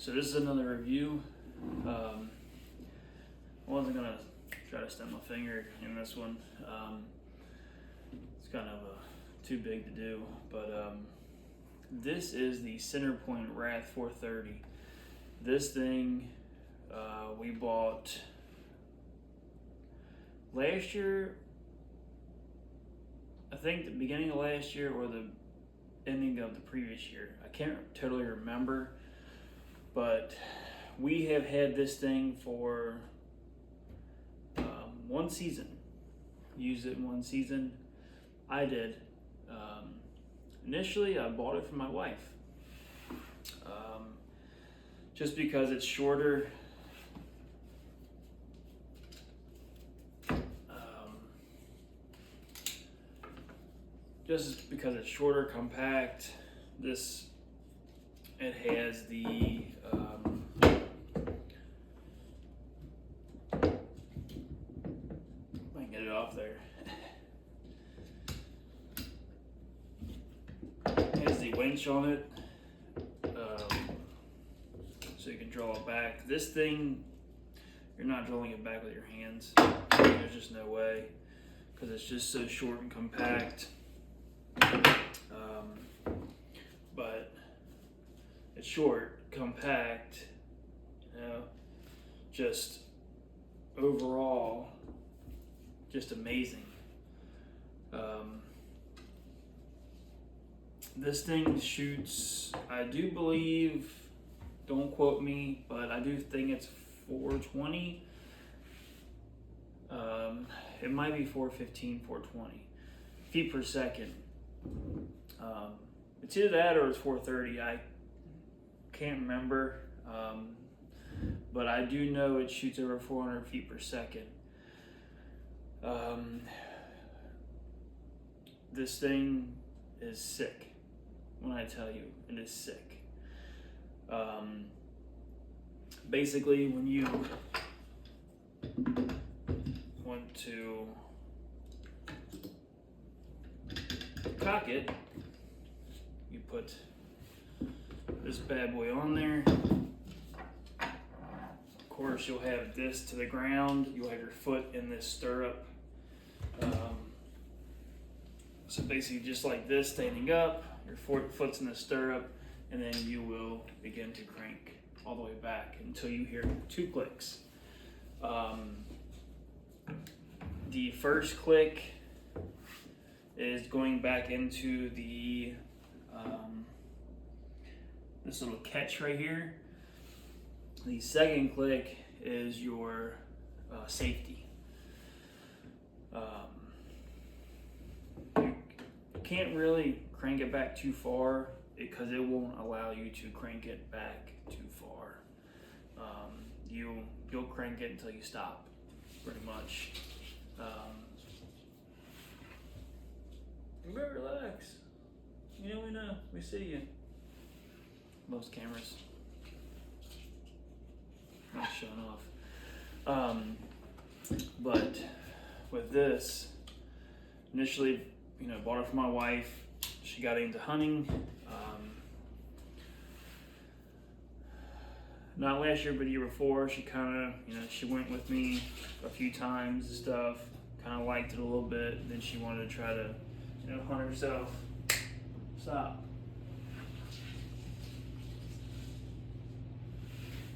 So this is another review. I wasn't gonna try to snap my finger in this one. It's kind of too big to do, but this is the Centerpoint Wrath 430. This thing we bought last year. I think the beginning of last year or the ending of the previous year. I can't totally remember, but we have had this thing for one season. Used it in one season. I did. Initially, I bought it for my wife. Just because it's shorter. Just because it's shorter, compact. It has the I can get it off there. It has the winch on it, so you can draw it back. This thing, you're not drawing it back with your hands. There's just no way, because it's just so short and compact. But it's short, compact, just overall, just amazing. This thing shoots, I do believe, don't quote me, but I do think it's 420. It might be 415, 420 feet per second. It's either that or it's 430. I can't remember, but I do know it shoots over 400 feet per second. This thing is sick. When I tell you, it is sick. Basically, when you want to cock it, you put this bad boy on there. Of course, you'll have this to the ground. You'll have your foot in this stirrup. So basically, just like this, standing up, your foot's in the stirrup, and then you will begin to crank all the way back until you hear 2 clicks. The first click is going back into the this little catch right here. The second click is your safety. You can't really crank it back too far because it won't allow you to crank it back too far. You'll crank it until you stop, pretty much. But relax. We know. We see you. Most cameras. Not showing off. But with this, initially, bought it for my wife. She got into hunting. Not last year, but the year before. She kind of, she went with me a few times and stuff. Kind of liked it a little bit. Then she wanted to try to, hunt herself. Stop.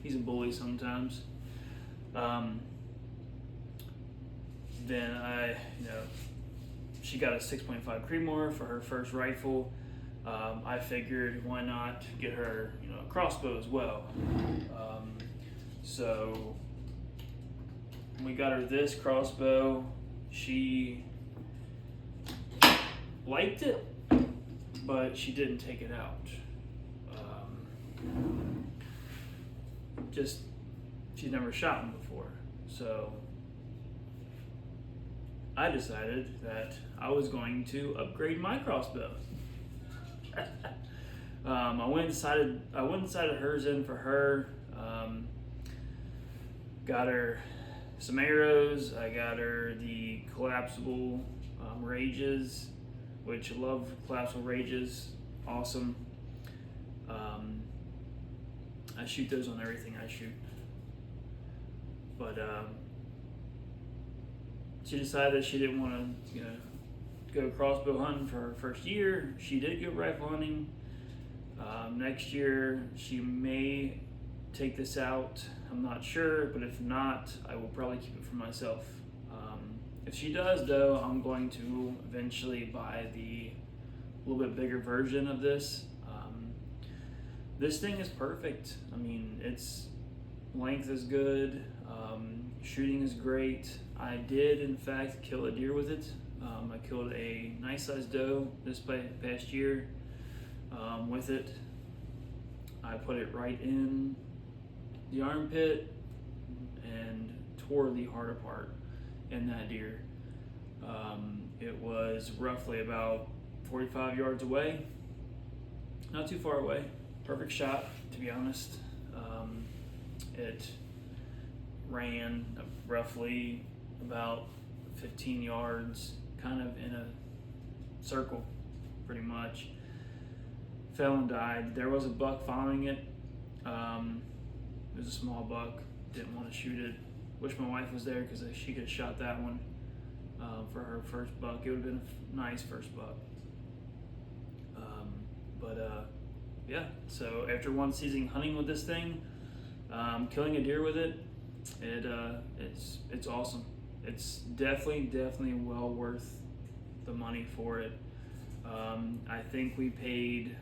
He's a bully sometimes. Then she got a 6.5 Creedmoor for her first rifle. I figured why not get her, a crossbow as well. So we got her this crossbow. She liked it, but she didn't take it out. She's never shot one before. So I decided that I was going to upgrade my crossbow. I went inside hers in for her. Got her some arrows. I got her the collapsible rages, which I love collapsible rages. Awesome. I shoot those on everything I shoot. But she decided she didn't want to, go crossbow hunting for her first year. She did go rifle hunting. Next year, she may take this out. I'm not sure, but if not, I will probably keep it for myself. If she does, though, I'm going to eventually buy the little bit bigger version of this. This thing is perfect. I mean, its length is good. Shooting is great. I did, in fact, kill a deer with it. I killed a nice sized doe this past year with it. I put it right in the armpit and tore the heart apart in that deer. It was roughly about 45 yards away, not too far away. Perfect shot, to be honest. It ran roughly about 15 yards, kind of in a circle, pretty much. Fell and died. There was a buck following it. It was a small buck. Didn't want to shoot it. Wish my wife was there because she could have shot that one for her first buck. It would have been a nice first buck. Yeah, so after one season hunting with this thing, killing a deer with it, it's awesome. It's definitely well worth the money for it. I think we paid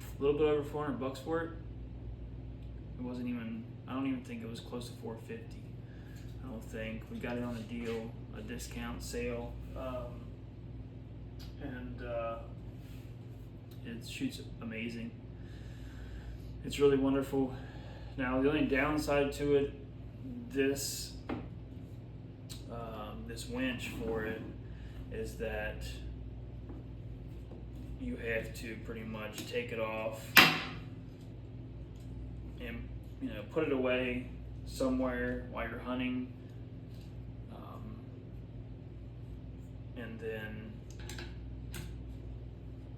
a little bit over $400 for it. It wasn't even, I don't even think it was close to $450. I don't think. We got it on a deal, a discount sale. It shoots amazing. It's really wonderful. Now the only downside to it, this winch for it, is that you have to pretty much take it off and put it away somewhere while you're hunting, and then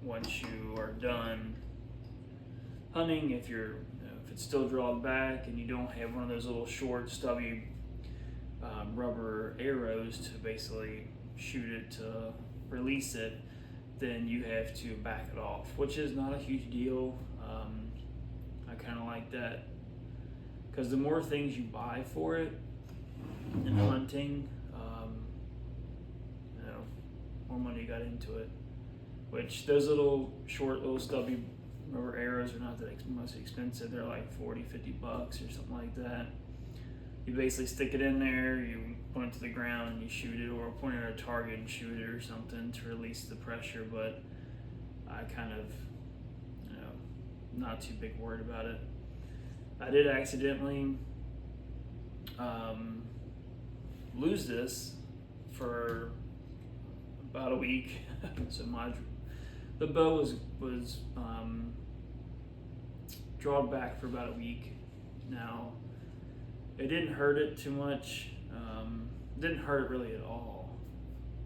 once you are done hunting, if it's still drawn back and you don't have one of those little short stubby rubber arrows to basically shoot it to release it, then you have to back it off, which is not a huge deal. I kind of like that because the more things you buy for it in hunting, more money you got into it. Which those little short, little stubby rubber arrows are not that most expensive. They're like $40-50 or something like that. You basically stick it in there, you point it to the ground and you shoot it, or point it at a target and shoot it or something to release the pressure. But I kind of, not too big worried about it. I did accidentally lose this for about a week. So the bow was drawn back for about a week. Now, it didn't hurt it too much. Didn't hurt it really at all.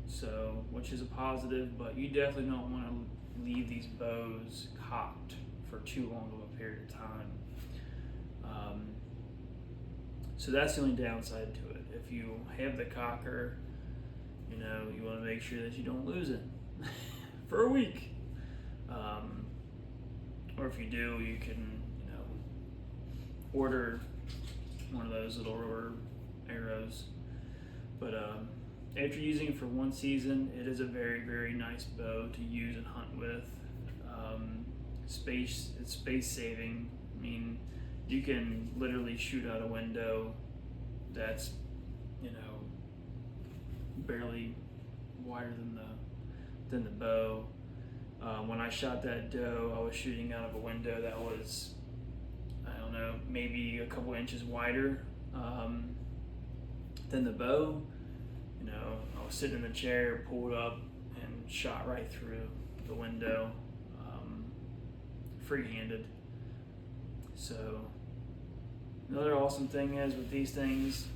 So, which is a positive, but you definitely don't want to leave these bows cocked for too long of a period of time. So that's the only downside to it. If you have the cocker, you want to make sure that you don't lose it for a week. Or if you do, you can, order one of those little rubber arrows. But after using it for one season, it is a very, very nice bow to use and hunt with. It's space saving. I mean, you can literally shoot out a window that's, barely wider than the bow. When I shot that doe, I was shooting out of a window that was, I don't know, maybe a couple inches wider than the bow. I was sitting in the chair, pulled up, and shot right through the window, free-handed. So another awesome thing is with these things,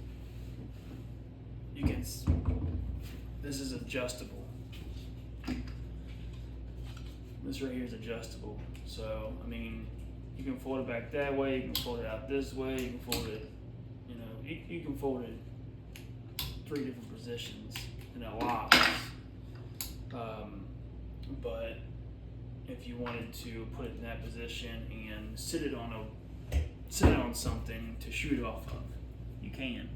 this is adjustable. This right here is adjustable. So, you can fold it back that way, you can fold it out this way, you can fold it, you can fold it 3 different positions and it locks. But if you wanted to put it in that position and sit it on something to shoot off of, you can.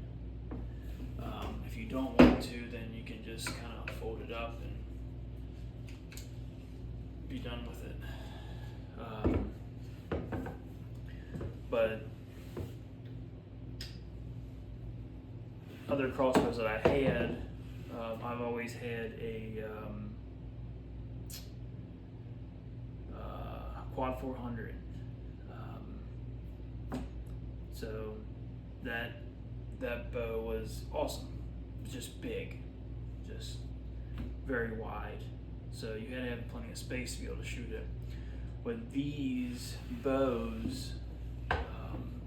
If you don't want to, then you can just kind of fold it up and be done with it. But other crossbows that I had, I've always had a quad 400. So that bow was awesome. It was just big, just very wide. So you had to have plenty of space to be able to shoot it. With these bows,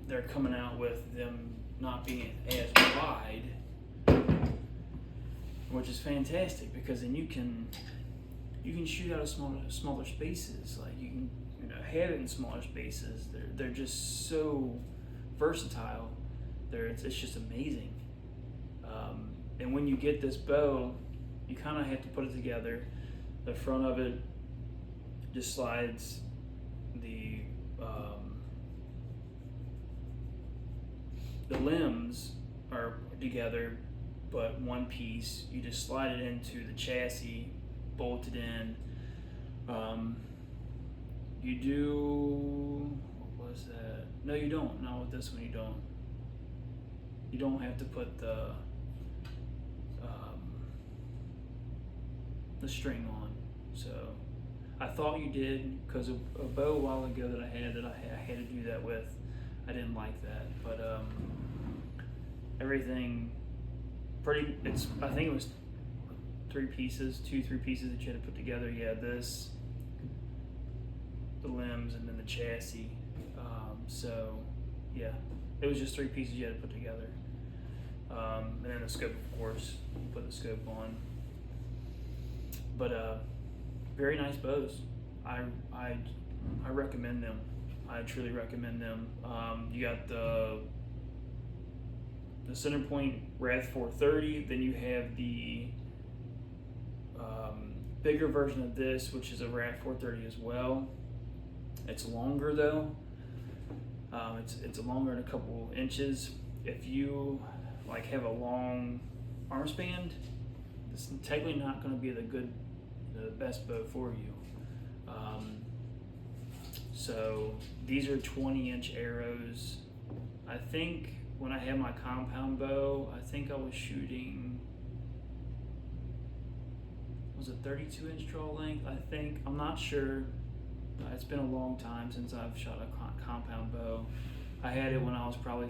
they're coming out with them not being as wide, which is fantastic because then you can shoot out of smaller spaces. Like you can have it in smaller spaces. They're just so versatile. It's just amazing. And when you get this bow, you kind of have to put it together. The front of it just slides. The limbs are together, but one piece. You just slide it into the chassis, bolted in. You do, what was that? No, you don't. Not with this one, you don't. You don't have to put the string on. So I thought you did, because a bow a while ago that I had to do that with, I didn't like that. But everything I think it was 3 pieces that you had to put together. You had this, the limbs, and then the chassis. So yeah, it was just 3 pieces you had to put together. And then the scope, of course, you put the scope on. But very nice bows. I recommend them. I truly recommend them. You got the Centerpoint Rad 430. Then you have the bigger version of this, which is a Rad 430 as well. It's longer though. It's longer in a couple inches. If you have a long arm span, it's technically not going to be the best bow for you. So these are 20-inch arrows. I think when I had my compound bow, I think I was shooting, was it 32-inch draw length? I think, I'm not sure. It's been a long time since I've shot a compound bow. I had it when I was probably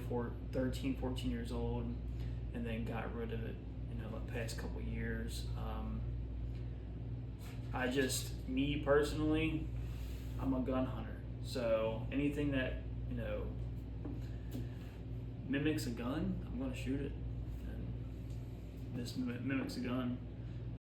13, 14 years old, and then got rid of it the past couple years. Me personally, I'm a gun hunter. So anything that, mimics a gun, I'm gonna shoot it. And this mimics a gun.